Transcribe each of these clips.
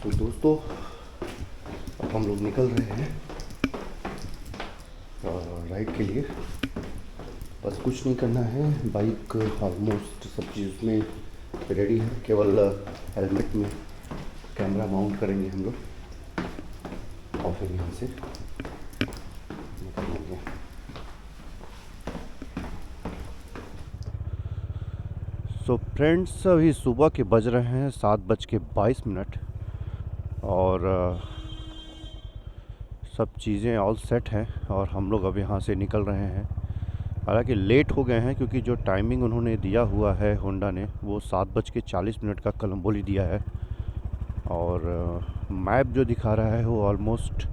तो दोस्तों, अब हम लोग निकल रहे हैं राइड के लिए। बस कुछ नहीं करना है, बाइक ऑलमोस्ट सब चीज़ में रेडी है, केवल हेलमेट में कैमरा माउंट करेंगे हम लोग और फिर यहाँ से निकलेंगे। सो फ्रेंड्स, अभी सुबह के बज रहे हैं 7:22 और सब चीज़ें ऑल सेट हैं और हम लोग अब यहाँ से निकल रहे हैं। हालांकि लेट हो गए हैं क्योंकि जो टाइमिंग उन्होंने दिया हुआ है होंडा ने, वो 7:40 का कोलंबोली दिया है और मैप जो दिखा रहा है वो ऑलमोस्ट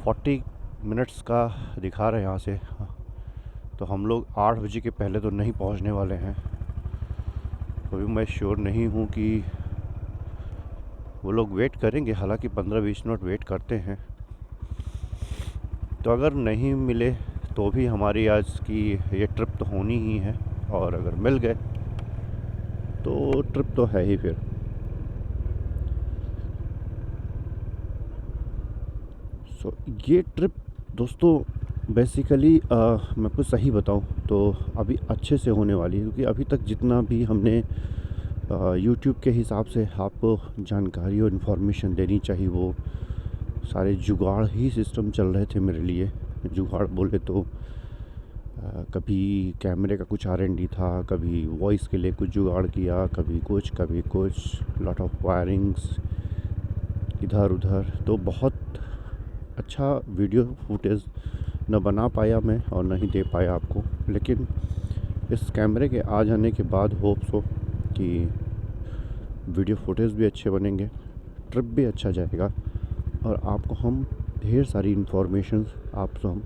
40 मिनट्स का दिखा रहा है यहाँ से। तो हम लोग 8 बजे के पहले तो नहीं पहुँचने वाले हैं। अभी मैं श्योर नहीं हूँ कि वो लोग वेट करेंगे, हालांकि 15-20 मिनट वेट करते हैं। तो अगर नहीं मिले तो भी हमारी आज की ये ट्रिप तो होनी ही है, और अगर मिल गए तो ट्रिप तो है ही फिर। सो ये ट्रिप दोस्तों बेसिकली मैं आपको सही बताऊं तो अभी अच्छे से होने वाली है, क्योंकि अभी तक जितना भी हमने यूट्यूब के हिसाब से आपको जानकारी और इन्फॉर्मेशन देनी चाहिए, वो सारे जुगाड़ ही सिस्टम चल रहे थे मेरे लिए। जुगाड़ बोले तो कभी कैमरे का कुछ R&D था, कभी वॉइस के लिए कुछ जुगाड़ किया, कभी कुछ लॉट ऑफ वायरिंग्स इधर उधर। तो बहुत अच्छा वीडियो फुटेज न बना पाया मैं और नहीं दे पाया आपको, लेकिन इस कैमरे के आ जाने के बाद होप्स हो कि वीडियो फुटेज भी अच्छे बनेंगे, ट्रिप भी अच्छा जाएगा और आपको हम ढेर सारी इन्फॉर्मेशन आपसे हम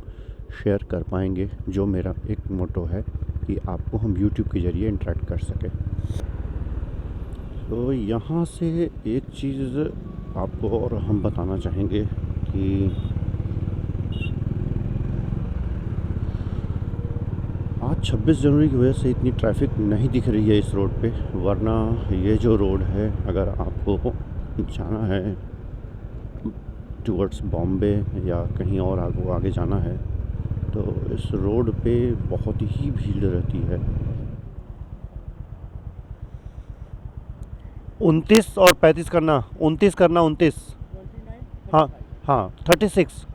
शेयर कर पाएंगे, जो मेरा एक मोटो है कि आपको हम YouTube के ज़रिए इंटरेक्ट कर सकें। तो यहाँ से एक चीज़ आपको और हम बताना चाहेंगे कि आज 26 जनवरी की वजह से इतनी ट्रैफिक नहीं दिख रही है इस रोड पे, वरना ये जो रोड है, अगर आपको जाना है टुवर्ड्स बॉम्बे या कहीं और आगे जाना है तो इस रोड पे बहुत ही भीड़ रहती है। 29 और 35 करना, 29 करना, 29। हाँ हाँ, 36।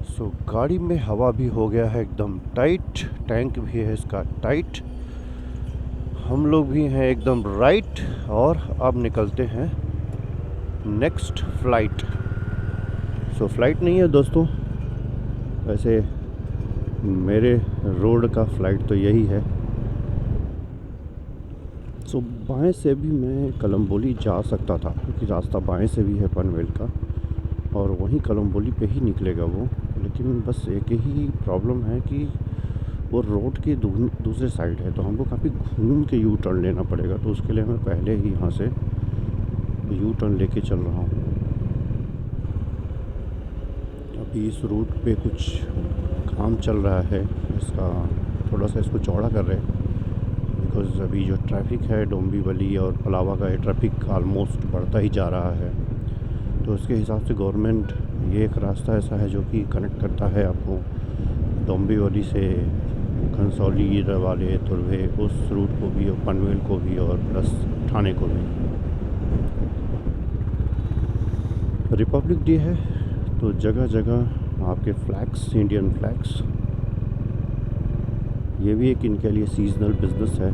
सो गाड़ी में हवा भी हो गया है एकदम टाइट, टैंक भी है इसका टाइट, हम लोग भी हैं एकदम राइट। और अब निकलते हैं नेक्स्ट फ़्लाइट। सो फ्लाइट नहीं है दोस्तों, वैसे मेरे रोड का फ़्लाइट तो यही है। सो बाएं से भी मैं कोलंबोली जा सकता था, क्योंकि रास्ता बाएं से भी है पनवेल का और वहीं कोलंबोली पे ही निकलेगा वो, लेकिन बस एक ही प्रॉब्लम है कि वो रोड के दूसरे साइड है, तो हमको काफ़ी घूम के यू टर्न लेना पड़ेगा। तो उसके लिए मैं पहले ही यहाँ से यू टर्न लेके चल रहा हूँ। अभी इस रूट पे कुछ काम चल रहा है, इसका थोड़ा सा इसको चौड़ा कर रहे हैं, बिकॉज़ अभी जो ट्रैफिक है डोंबिवली और पलावा का, ये ट्रैफिक ऑलमोस्ट बढ़ता ही जा रहा है। तो उसके हिसाब से गवर्नमेंट, ये एक रास्ता ऐसा है जो कि कनेक्ट करता है आपको डोंबिवली से घनसौली वाले तुरवे, उस रूट को भी और पनवेल को भी और प्लस ठाणे को भी। रिपब्लिक डे है तो जगह जगह आपके फ्लैग्स, इंडियन फ्लैग्स, ये भी एक इनके लिए सीजनल बिजनेस है।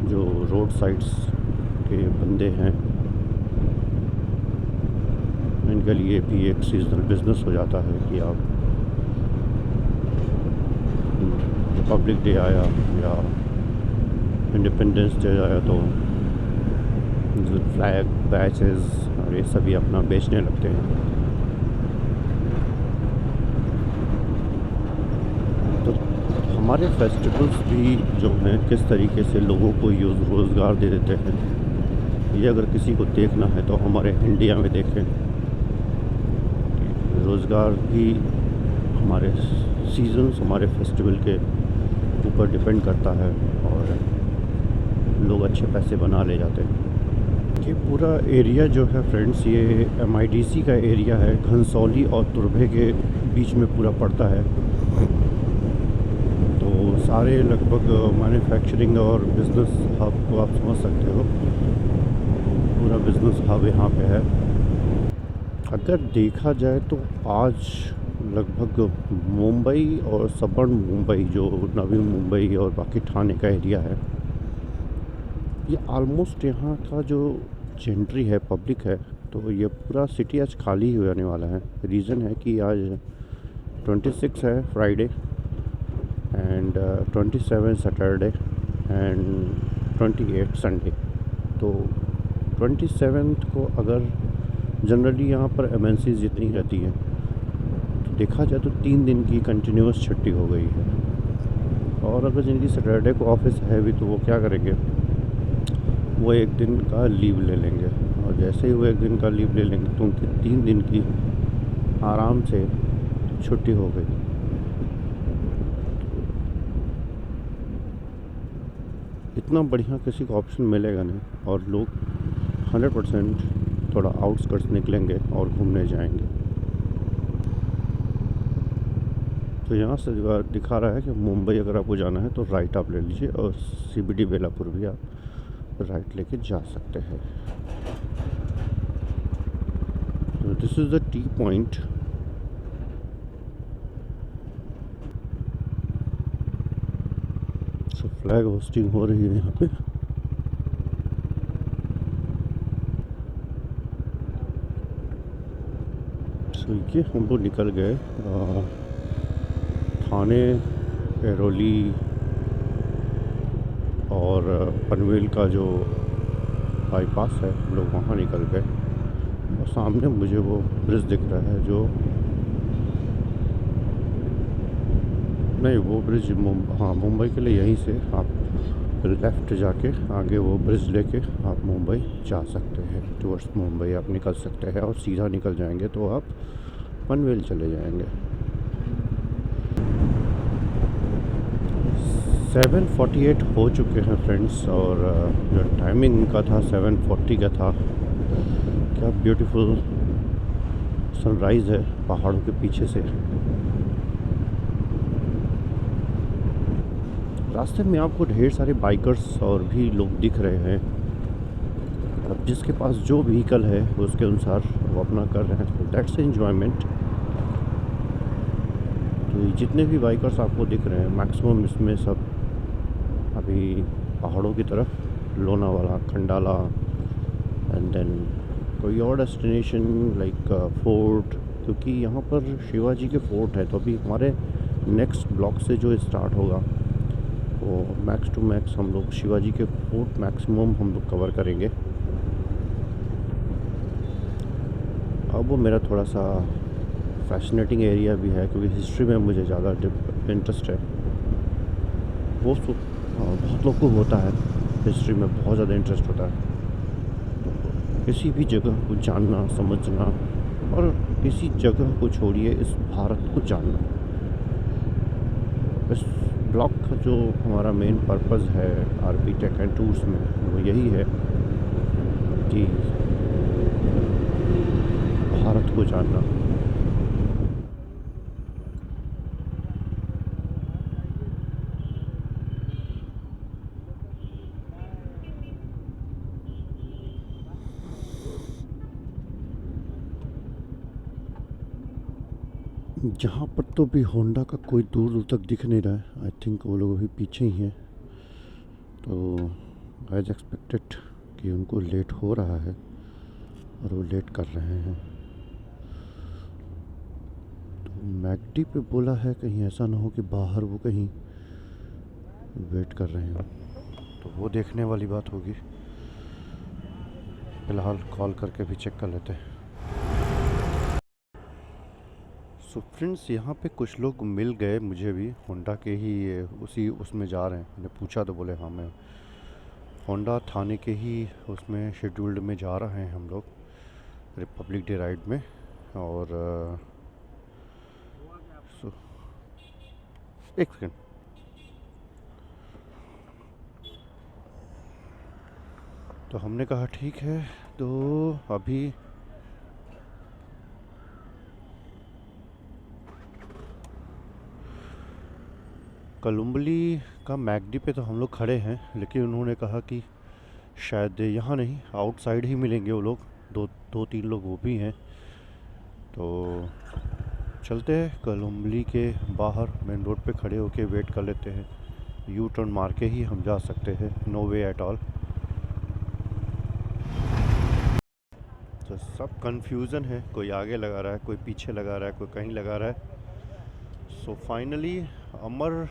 जो रोड साइड्स के बंदे हैं इनके लिए भी एक सीजनल बिजनेस हो जाता है कि आप रिपब्लिक डे आया या इंडिपेंडेंस डे आया तो फ्लैग, बैचेस और ये सभी अपना बेचने लगते हैं। तो हमारे फेस्टिवल्स भी जो हैं किस तरीके से लोगों को रोज़गार दे देते हैं, ये अगर किसी को देखना है तो हमारे इंडिया में देखें। रोज़गार भी हमारे सीजन्स, हमारे फेस्टिवल के ऊपर डिपेंड करता है और लोग अच्छे पैसे बना ले जाते हैं। ये पूरा एरिया जो है फ्रेंड्स, ये MIDC का एरिया है, घनसौली और तुरभे के बीच में पूरा पड़ता है। तो सारे लगभग मैन्युफैक्चरिंग और बिज़नेस हब को आप समझ सकते हो, पूरा बिज़नेस हब यहाँ पे है। अगर देखा जाए तो आज लगभग मुंबई और सबर्न मुंबई, जो नवी मुंबई और बाकी ठाणे का एरिया है, ये ऑलमोस्ट यहाँ का जो जेंट्री है, पब्लिक है, तो ये पूरा सिटी आज खाली ही होने वाला है। रीज़न है कि आज 26 है Friday and 27 Saturday and 28 Sunday. तो 27 को अगर जनरली यहाँ पर MNCs जितनी रहती है तो देखा जाए तो 3 दिन की कंटिन्यूस छुट्टी हो गई है। और अगर जिनकी सैटरडे को ऑफिस है भी तो वो क्या करेंगे, वो एक दिन का लीव ले लेंगे, और जैसे ही वो एक दिन का लीव ले लेंगे तो उनकी 3 दिन की आराम से छुट्टी हो गई। इतना बढ़िया किसी को ऑप्शन मिलेगा नहीं, और लोग 100% थोड़ा आउटस्कर्ट्स निकलेंगे और घूमने जाएंगे। तो यहाँ से दिखा रहा है कि मुंबई अगर आपको जाना है तो राइट आप ले लीजिए, और CBD बेलापुर भी आप राइट लेके जा सकते हैं। तो this is the T point. So flag hosting हो रही है यहाँ पे। सो ये हम लोग निकल गए ठाणे, ऐरोली और पनवेल का जो बाईपास है, हम लोग वहाँ निकल गए। और सामने मुझे वो ब्रिज दिख रहा है, जो नहीं, वो ब्रिज हाँ, मुंबई के लिए यहीं से आप लेफ़्ट जाके आगे वो ब्रिज लेके आप मुंबई जा सकते हैं, टुवर्ड्स मुंबई आप निकल सकते हैं, और सीधा निकल जाएंगे तो आप पनवेल चले जाएंगे। 7:48 हो चुके हैं फ्रेंड्स, और जो टाइमिंग का था 7:40 का था। क्या ब्यूटीफुल सनराइज़ है पहाड़ों के पीछे से। रास्ते में आपको ढेर सारे बाइकर्स और भी लोग दिख रहे हैं। अब जिसके पास जो व्हीकल है उसके अनुसार वो अपना कर रहे हैं, तो दैट्स एन्जॉयमेंट। तो जितने भी बाइकर्स आपको दिख रहे हैं मैक्सिमम इसमें सब अभी पहाड़ों की तरफ, लोनावाला, खंडाला एंड देन कोई और डेस्टिनेशन लाइक फोर्ट, क्योंकि यहाँ पर शिवाजी के फोर्ट है। तो अभी हमारे नेक्स्ट ब्लॉक से जो स्टार्ट होगा वो मैक्स टू मैक्स हम लोग शिवाजी के फोर्ट मैक्सिमम हम लोग कवर करेंगे। अब वो मेरा थोड़ा सा फैसिनेटिंग एरिया भी है, क्योंकि हिस्ट्री में मुझे ज़्यादा इंटरेस्ट है। वो बहुत लोग को होता है, हिस्ट्री में बहुत ज़्यादा इंटरेस्ट होता है। तो किसी भी जगह को जानना, समझना, और किसी जगह को छोड़िए, इस भारत को जानना। इस ब्लॉग का जो हमारा मेन पर्पस है RP टेक एंड टूर्स में, वो यही है कि भारत को जानना। जहाँ पर तो भी होंडा का कोई दूर दूर तक दिख नहीं रहा है। आई थिंक वो लोग अभी पीछे ही हैं। तो एज एक्सपेक्टेड कि उनको लेट हो रहा है और वो लेट कर रहे हैं। तो मैकडी पे बोला है, कहीं ऐसा ना हो कि बाहर वो कहीं वेट कर रहे हैं, तो वो देखने वाली बात होगी। फ़िलहाल कॉल करके भी चेक कर लेते हैं। सो फ्रेंड्स, यहाँ पे कुछ लोग मिल गए मुझे भी, होंडा के ही उसी उसमें जा रहे हैं। मैंने पूछा तो बोले हाँ, मैं होंडा ठाणे के ही उसमें शेड्यूल्ड में जा रहे हैं हम लोग, रिपब्लिक डे राइड में। और सो एक सेकेंड। तो हमने कहा ठीक है, तो अभी कलुम्बली का मैकडी पे तो हम लोग खड़े हैं, लेकिन उन्होंने कहा कि शायद यहाँ नहीं, आउटसाइड ही मिलेंगे वो लोग, दो तीन लोग वो भी हैं। तो चलते हैं कलुम्बली के बाहर मेन रोड पे खड़े होके वेट कर लेते हैं। यू टर्न मार के ही हम जा सकते हैं, नो वे एट ऑल। तो सब कंफ्यूजन है, कोई आगे लगा रहा है, कोई पीछे लगा रहा है, कोई कहीं लगा रहा है। सो फाइनली अमर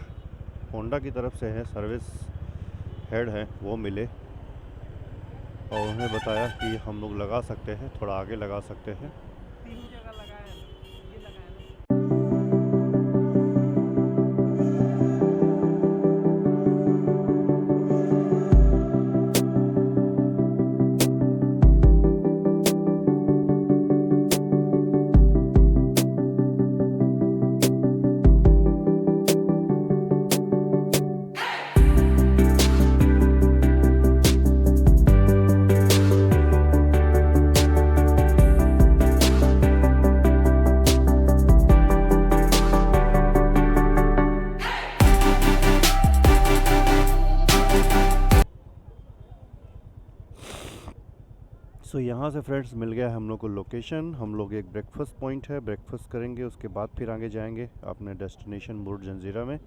होंडा की तरफ से है, सर्विस हेड है, वो मिले और उन्हें बताया कि हम लोग लगा सकते हैं, थोड़ा आगे लगा सकते हैं। तीन जगह लगाया है, ये लगाया है। सो यहाँ से फ्रेंड्स मिल गया हम लोग को लोकेशन। हम लोग एक ब्रेकफास्ट पॉइंट है, ब्रेकफास्ट करेंगे, उसके बाद फिर आगे जाएंगे अपने डेस्टिनेशन बुर्ज जंजीरा में।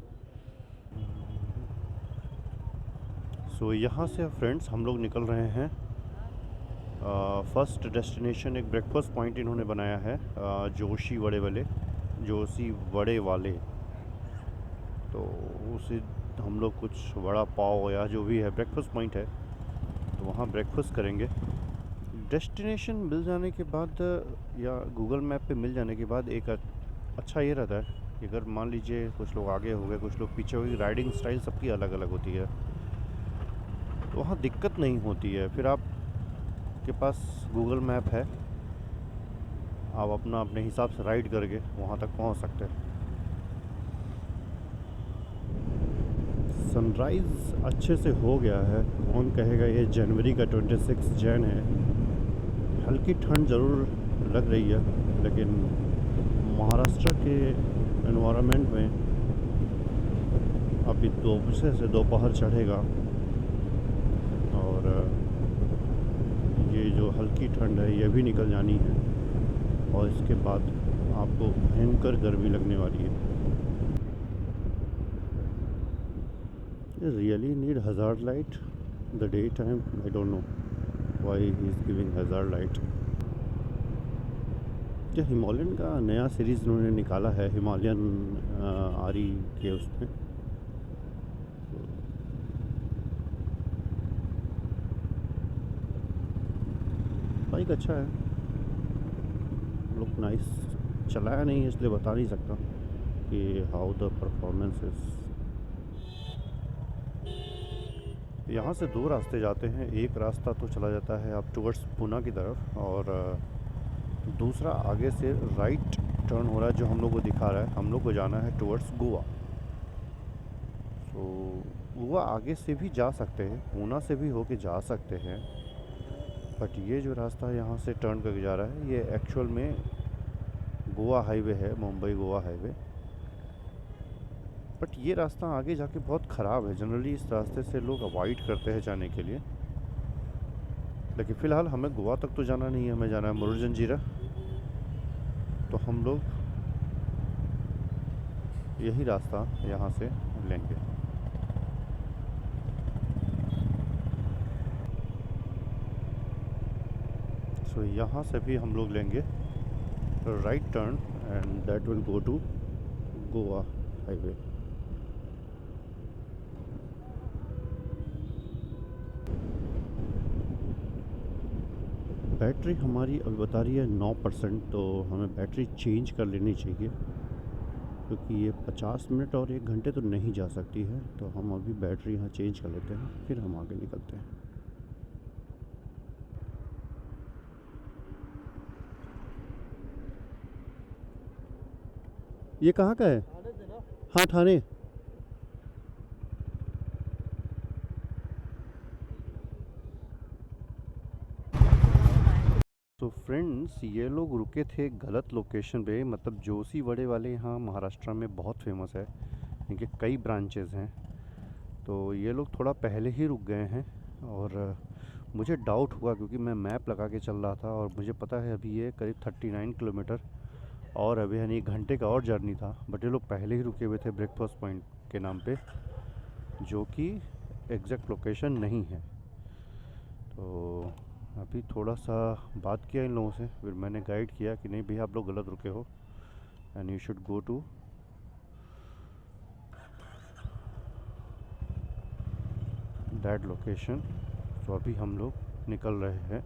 सो यहाँ से फ्रेंड्स हम लोग निकल रहे हैं। फर्स्ट डेस्टिनेशन एक ब्रेकफास्ट पॉइंट इन्होंने बनाया है, जोशी वड़े वाले। तो उसे हम लोग कुछ वड़ा पाव या जो भी है, ब्रेकफास्ट पॉइंट है, तो वहाँ ब्रेकफास्ट करेंगे। डेस्टिनेशन मिल जाने के बाद या गूगल मैप पे मिल जाने के बाद एक अच्छा ये रहता है कि अगर मान लीजिए कुछ लोग आगे हो गए, कुछ लोग पीछे हो गए, राइडिंग स्टाइल सबकी अलग अलग होती है, तो वहाँ दिक्कत नहीं होती है। फिर आप के पास गूगल मैप है, आप अपने हिसाब से राइड करके वहाँ तक पहुँच सकते हैं। सनराइज़ अच्छे से हो गया है, कौन कहेगा ये जनवरी का 26 जैन है। हल्की ठंड ज़रूर लग रही है, लेकिन महाराष्ट्र के एनवायरनमेंट में अभी दोपहर से दोपहर चढ़ेगा और ये जो हल्की ठंड है ये भी निकल जानी है और इसके बाद आपको भयंकर गर्मी लगने वाली है। Really need hazard light the day time, I don't know why he is giving hazard light. जो हिमालयन का नया सीरीज़ उन्होंने निकाला है, हिमालयन आरी के उसमें, बाइक अच्छा है, लुक नाइस। चलाया नहीं है इसलिए बता नहीं सकता कि हाउ द परफॉर्मेंस इज़। यहाँ से दो रास्ते जाते हैं, एक रास्ता तो चला जाता है आप टुवर्ड्स पूना की तरफ और दूसरा आगे से राइट टर्न हो रहा है जो हम लोग को दिखा रहा है। हम लोग को जाना है टुवर्ड्स गोवा। तो गोवा आगे से भी जा सकते हैं, पूना से भी होके जा सकते हैं, बट ये जो रास्ता यहाँ से टर्न करके जा रहा है ये एक्चुअल में गोवा हाईवे है, मुंबई गोवा हाईवे। बट ये रास्ता आगे जाके बहुत ख़राब है, जनरली इस रास्ते से लोग अवॉइड करते हैं जाने के लिए। लेकिन फ़िलहाल हमें गोवा तक तो जाना नहीं है, हमें जाना है मुरुड जंजीरा। तो हम लोग यही रास्ता यहाँ से लेंगे। सो यहाँ से भी हम लोग लेंगे right turn and that will go to Goa highway. Battery हमारी अभी बता रही है 9%, तो हमें बैटरी चेंज कर लेनी चाहिए क्योंकि ये 50 मिनट और 1 घंटे तो नहीं जा सकती है। तो हम अभी बैटरी यहाँ चेंज कर लेते हैं, फिर हम आगे निकलते हैं। ये कहाँ का है? थाने से ना। हाँ, ठाणे। तो फ्रेंड्स, ये लोग रुके थे गलत लोकेशन पे। मतलब जोशी वड़े वाले यहाँ महाराष्ट्र में बहुत फेमस है, इनके कई ब्रांचेज़ हैं। तो ये लोग थोड़ा पहले ही रुक गए हैं और मुझे डाउट हुआ क्योंकि मैं मैप लगा के चल रहा था और मुझे पता है अभी ये करीब 39 किलोमीटर और अभी यानी 1 घंटे का और जर्नी था। बट ये लोग पहले ही रुके हुए थे ब्रेकफास्ट पॉइंट के नाम पे, जो कि एग्जैक्ट लोकेशन नहीं है। तो अभी थोड़ा सा बात किया इन लोगों से, फिर मैंने गाइड किया कि नहीं भैया आप लोग गलत रुके हो and you should go to that location. तो अभी हम लोग निकल रहे हैं।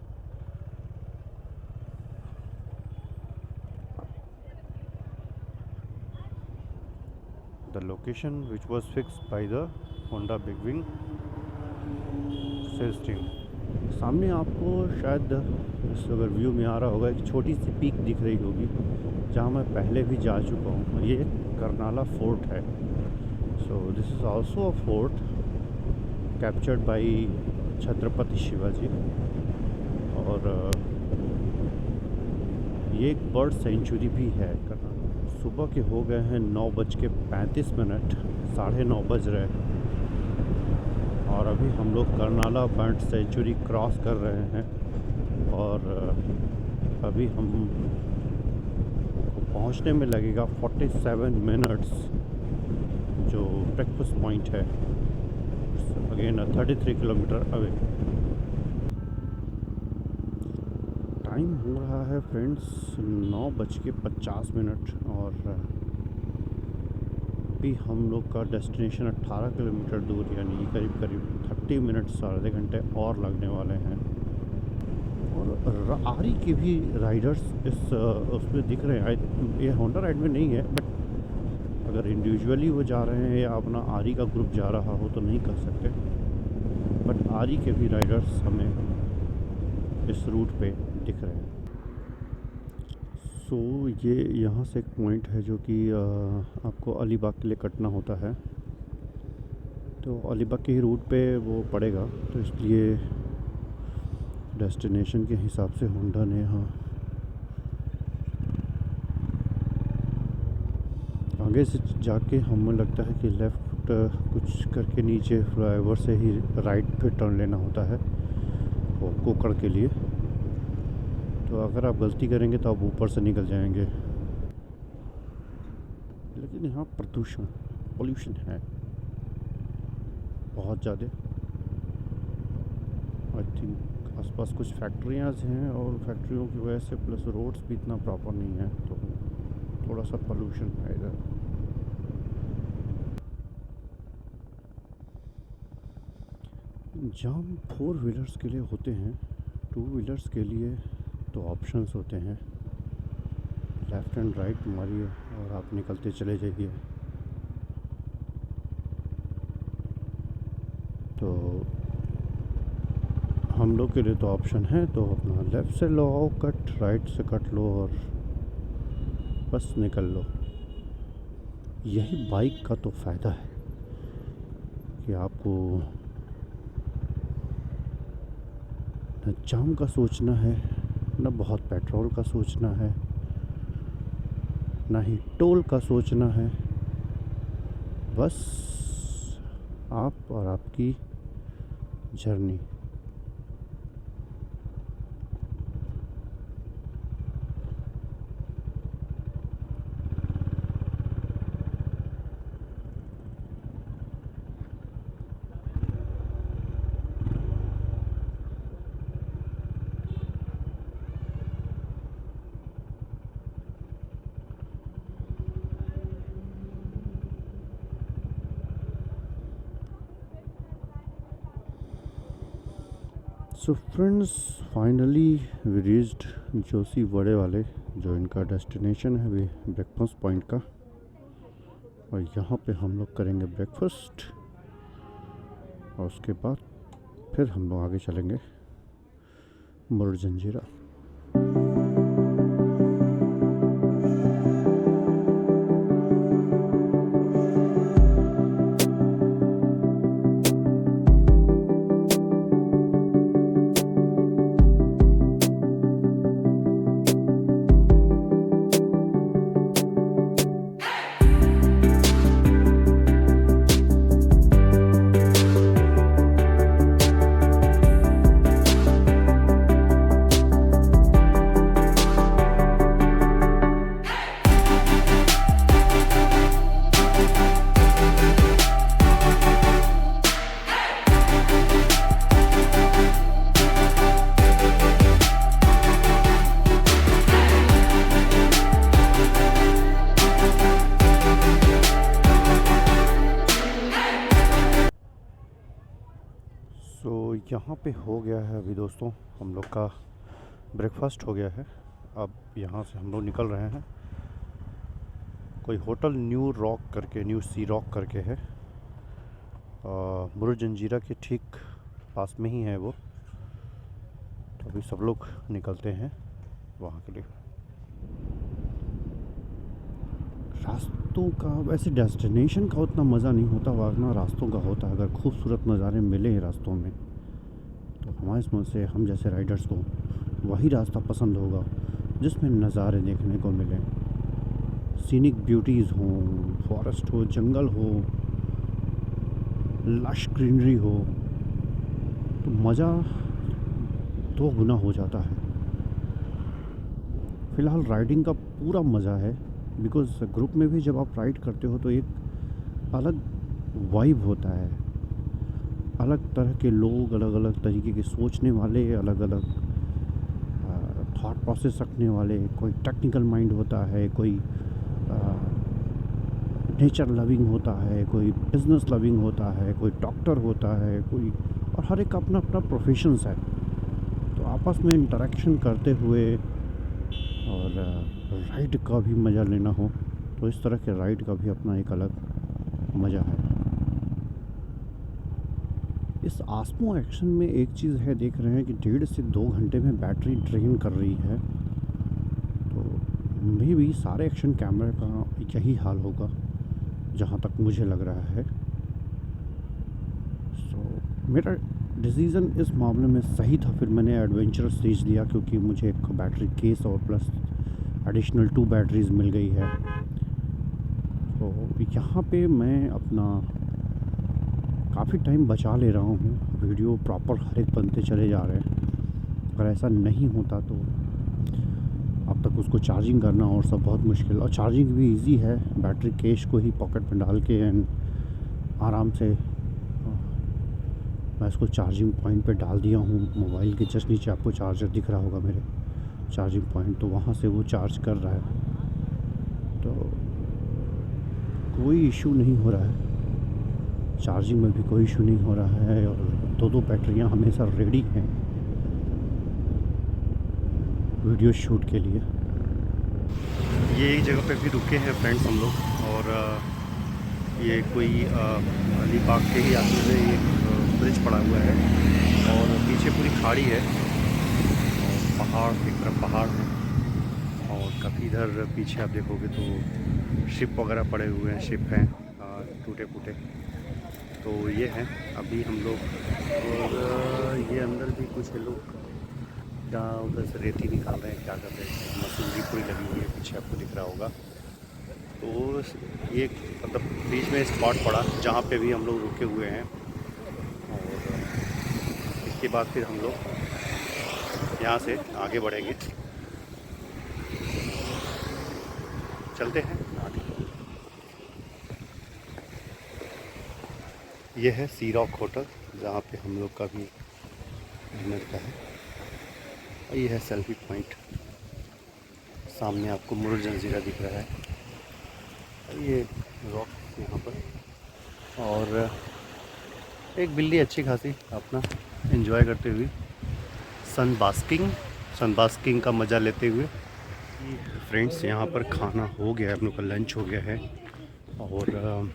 The location which was fix by the Honda Big Wing sales team. सामने आपको शायद इस अगर व्यू में आ रहा होगा एक छोटी सी पीक दिख रही होगी जहाँ मैं पहले भी जा चुका हूँ। ये कर्नाला फोर्ट है। So this is also a fort captured by Chhatrapati Shivaji. और ये एक बर्ड सेंचुरी भी है कर्नाला। सुबह के हो गए हैं 9:35, 9:30 बज रहे हैं और अभी हम लोग कर्नाला बर्ड सेंचुरी क्रॉस कर रहे हैं। और अभी हम पहुंचने में लगेगा 47 मिनट्स, जो ब्रेकफास्ट पॉइंट है अगेन 33 किलोमीटर अवे। टाइम हो रहा है फ्रेंड्स 9:50 और अभी हम लोग का डेस्टिनेशन 18 किलोमीटर दूर यानी करीब करीब 30 मिनट्स, आधे घंटे और लगने वाले हैं। और आरी के भी राइडर्स इस उसमें दिख रहे हैं। ये होंडा राइड में नहीं है, बट अगर इंडिविजुअली वो जा रहे हैं या अपना आरी का ग्रुप जा रहा हो तो नहीं कर सकते, बट आरी के भी राइडर्स हमें इस रूट पे दिख रहे हैं। सो ये यहाँ से एक पॉइंट है जो कि आपको अलीबाग के लिए कटना होता है। तो अलीबाग के ही रूट पे वो पड़ेगा, तो इसलिए डेस्टिनेशन के हिसाब से होंडा ने यहाँ आगे से जाके हमें लगता है कि लेफ़्ट कुछ करके नीचे फ्लाईओवर से ही राइट पे टर्न लेना होता है वो कोकड़ के लिए। तो अगर आप गलती करेंगे तो आप ऊपर से निकल जाएंगे। लेकिन यहाँ पोल्यूशन है बहुत ज़्यादा। आई थिंक आसपास कुछ फैक्ट्रियाँ हैं और फैक्ट्रियों की वजह से प्लस रोड्स भी इतना प्रॉपर नहीं है, तो थोड़ा सा पोल्यूशन है इधर। जाम 4 व्हीलर्स के लिए होते हैं, 2 व्हीलर्स के लिए तो ऑप्शंस होते हैं, लेफ़्ट एंड राइट मारिए और आप निकलते चले जाइए। तो हम लोग के लिए तो ऑप्शन है, तो अपना लेफ़्ट से लो कट, राइट से कट लो और बस निकल लो। यही बाइक का तो फ़ायदा है कि आपको न जाम का सोचना है, न बहुत पेट्रोल का सोचना है, ना ही टोल का सोचना है। बस आप और आपकी journey. So friends, finally we reached Joshi Vade Wale, जो इनका डेस्टिनेशन है वे ब्रेकफास्ट पॉइंट का। और यहाँ पे हम लोग करेंगे ब्रेकफास्ट और उसके बाद फिर हम लोग आगे चलेंगे मुरुड जंजीरा। यहाँ पे हो गया है अभी दोस्तों, हम लोग का ब्रेकफास्ट हो गया है। अब यहाँ से हम लोग निकल रहे हैं। कोई होटल न्यू रॉक करके, न्यू सी रॉक करके है, बुरुज जंजीरा के ठीक पास में ही है वो। तो अभी सब लोग निकलते हैं वहाँ के लिए। रास्तों का वैसे डेस्टिनेशन का उतना मज़ा नहीं होता, वरना रास्तों का होता है। अगर खूबसूरत नज़ारे मिले रास्तों में तो हमारे समझ से हम जैसे राइडर्स को वही रास्ता पसंद होगा जिसमें नज़ारे देखने को मिले, सीनिक ब्यूटीज़ हों, फॉरेस्ट हो, जंगल हो, लश ग्रीनरी हो, तो मज़ा दो गुना हो जाता है। फ़िलहाल राइडिंग का पूरा मज़ा है, बिकॉज़ ग्रुप में भी जब आप राइड करते हो तो एक अलग वाइब होता है। अलग तरह के लोग, अलग अलग तरीके के सोचने वाले, अलग अलग थॉट प्रोसेस रखने वाले। कोई टेक्निकल माइंड होता है, कोई नेचर लविंग होता है, कोई बिज़नेस लविंग होता है, कोई डॉक्टर होता है, कोई, और हर एक का अपना अपना प्रोफेशंस है। तो आपस में इंटरेक्शन करते हुए और राइड का भी मज़ा लेना हो तो इस तरह के राइड का भी अपना एक अलग मज़ा है। इस आस्मो एक्शन में एक चीज़ है, देख रहे हैं कि 1.5 से 2 घंटे में बैटरी ड्रेन कर रही है। तो मे भी सारे एक्शन कैमरे का यही हाल होगा जहाँ तक मुझे लग रहा है। सो मेरा डिसीज़न इस मामले में सही था। फिर मैंने एडवेंचर स्टेज लिया क्योंकि मुझे एक बैटरी केस और प्लस एडिशनल 2 बैटरीज मिल गई है। तो यहाँ पे मैं अपना काफ़ी टाइम बचा ले रहा हूँ। वीडियो प्रॉपर हर एक बनते चले जा रहे हैं। अगर ऐसा नहीं होता तो अब तक उसको चार्जिंग करना और सब बहुत मुश्किल, और चार्जिंग भी इजी है। बैटरी केस को ही पॉकेट में डाल के एंड आराम से मैं इसको चार्जिंग पॉइंट पे डाल दिया हूँ। मोबाइल के जस्ट नीचे आपको चार्जर दिख रहा होगा, मेरे चार्जिंग पॉइंट, तो वहाँ से वो चार्ज कर रहा है। तो कोई इशू नहीं हो रहा है, चार्जिंग में भी कोई इशू नहीं हो रहा है। और 2 बैटरियाँ हमेशा रेडी हैं वीडियो शूट के लिए। ये एक जगह पे भी रुके हैं फ्रेंड्स हम लोग, और ये कोई अलीबाग के ही आगे में एक ब्रिज पड़ा हुआ है और पीछे पूरी खाड़ी है और पहाड़, एक तरफ पहाड़ है और काफ़ी इधर पीछे आप देखोगे तो शिप वगैरह पड़े हुए हैं, शिप हैं टूटे फूटे। तो ये हैं अभी हम लोग, और ये अंदर भी कुछ लोग क्या उधर से रेती निकाल रहे हैं, क्या कर रहे हैं, मशीनरी पूरी लगी हुई है, पीछे आपको दिख रहा होगा। तो ये मतलब बीच में स्पॉट पड़ा जहाँ पे भी हम लोग रुके हुए हैं। और इसके बाद फिर हम लोग यहाँ से आगे बढ़ेंगे, चलते हैं आगे। ये है सी रॉक होटल जहाँ पे हम लोग का भी डिनर का है। और ये है सेल्फी पॉइंट, सामने आपको बुरुज जंजीरा दिख रहा है। ये रॉक यहाँ पर, और एक बिल्ली अच्छी खासी अपना एंजॉय करते हुए सन बास्किंग का मज़ा लेते हुए। फ्रेंड्स यहाँ पर खाना हो गया है, हम लोग का लंच हो गया है। और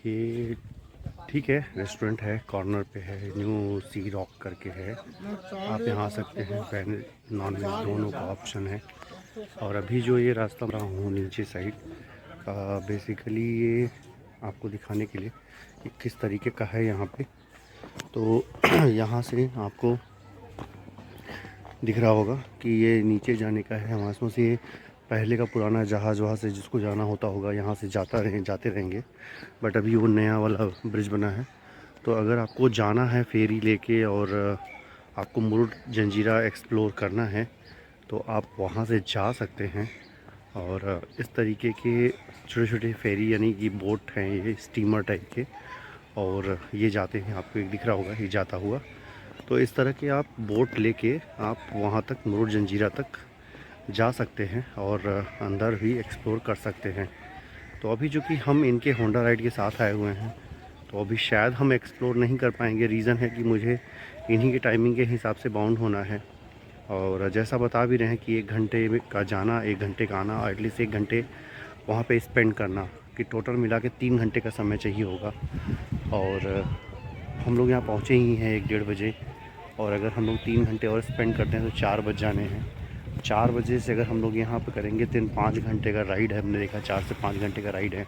ये ठीक है, रेस्टोरेंट है, कॉर्नर पे है, न्यू सी रॉक करके है। आप यहाँ आ सकते हैं, वेज नॉन वेज दोनों का ऑप्शन है। और अभी जो ये रास्ता रहा हूँ नीचे साइड, बेसिकली ये आपको दिखाने के लिए कि किस तरीके का है यहाँ पे। तो यहाँ से आपको दिख रहा होगा कि ये नीचे जाने का है। हमारे से ये पहले का पुराना जहाज़ वहाँ से जिसको जाना होता होगा, यहाँ से जाते रहेंगे। बट अभी वो नया वाला ब्रिज बना है। तो अगर आपको जाना है फेरी लेके और आपको बुरुज जंजीरा एक्सप्लोर करना है तो आप वहाँ से जा सकते हैं। और इस तरीके के छोटे छोटे फेरी यानी कि बोट हैं, ये स्टीमर टाइप के, और ये जाते हैं। आपको एक दिख रहा होगा ये जाता हुआ। तो इस तरह के आप बोट लेके आप वहाँ तक बुरुज जंजीरा तक जा सकते हैं और अंदर भी एक्सप्लोर कर सकते हैं। तो अभी जो कि हम इनके होंडा राइड के साथ आए हुए हैं तो अभी शायद हम एक्सप्लोर नहीं कर पाएंगे। रीज़न है कि मुझे इन्हीं के टाइमिंग के हिसाब से बाउंड होना है, और जैसा बता भी रहे हैं कि 1 घंटे का जाना, 1 घंटे का आना, और एटलीस्ट 1 घंटे वहाँ पे स्पेंड करना, कि टोटल मिला के 3 घंटे का समय चाहिए होगा। और हम लोग यहाँ पहुँचे ही हैं 1 डेढ़ बजे, और अगर हम लोग 3 घंटे और स्पेंड करते हैं तो 4 बज जाने हैं। 4 बजे से अगर हम लोग यहाँ पे करेंगे तो 5 घंटे का राइड है, हमने देखा 4 से 5 घंटे का राइड है,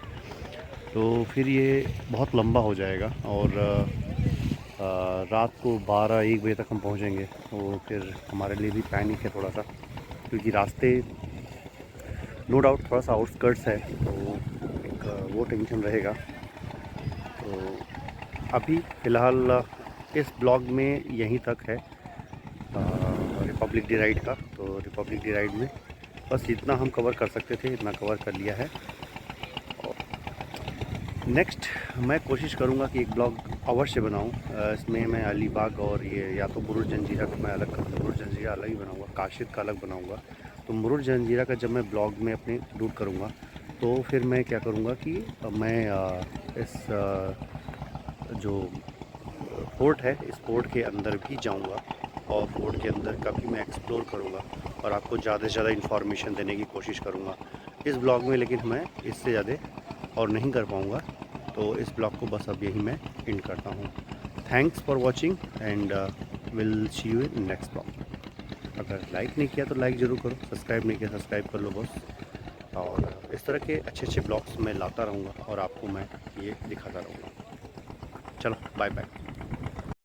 तो फिर ये बहुत लंबा हो जाएगा। और रात को 12-1 बजे तक हम पहुँचेंगे, तो फिर हमारे लिए भी पैनिक है थोड़ा सा, क्योंकि रास्ते नो डाउट थोड़ा सा आउटस्कर्ट्स है, तो एक वो टेंशन रहेगा। तो अभी फ़िलहाल इस ब्लॉग में यहीं तक है रिपब्लिक डे राइड का। तो रिपब्लिक डे राइड में बस जितना हम कवर कर सकते थे इतना कवर कर लिया है। और नेक्स्ट मैं कोशिश करूँगा कि एक ब्लॉग अवश्य बनाऊँ। इसमें मैं अलीबाग और ये या तो मुरुड जंजीरा को मैं अलग करूँगा, मुरुड जंजीरा अलग ही बनाऊँगा, काशिद का अलग बनाऊँगा। तो मुरुड जंजीरा का जब मैं ब्लॉग में अपने इंक्लूड करूँगा तो फिर मैं क्या करूँगा कि मैं इस जो फोर्ट है इस फोर्ट के अंदर भी जाऊँगा, और फोर्ट के अंदर का भी मैं एक्सप्लोर करूँगा और आपको ज़्यादा से ज़्यादा इन्फॉर्मेशन देने की कोशिश करूँगा इस ब्लॉग में। लेकिन मैं इससे ज़्यादा और नहीं कर पाऊँगा, तो इस ब्लॉग को बस अब यहीं मैं एंड करता हूँ। Thanks for watching and will see you in next blog. अगर लाइक नहीं किया तो लाइक ज़रूर करो, सब्सक्राइब नहीं किया सब्सक्राइब कर लो बस। और इस तरह के अच्छे अच्छे ब्लॉग्स मैं लाता रहूँगा और आपको मैं ये दिखाता रहूँगा। चलो बाय बाय।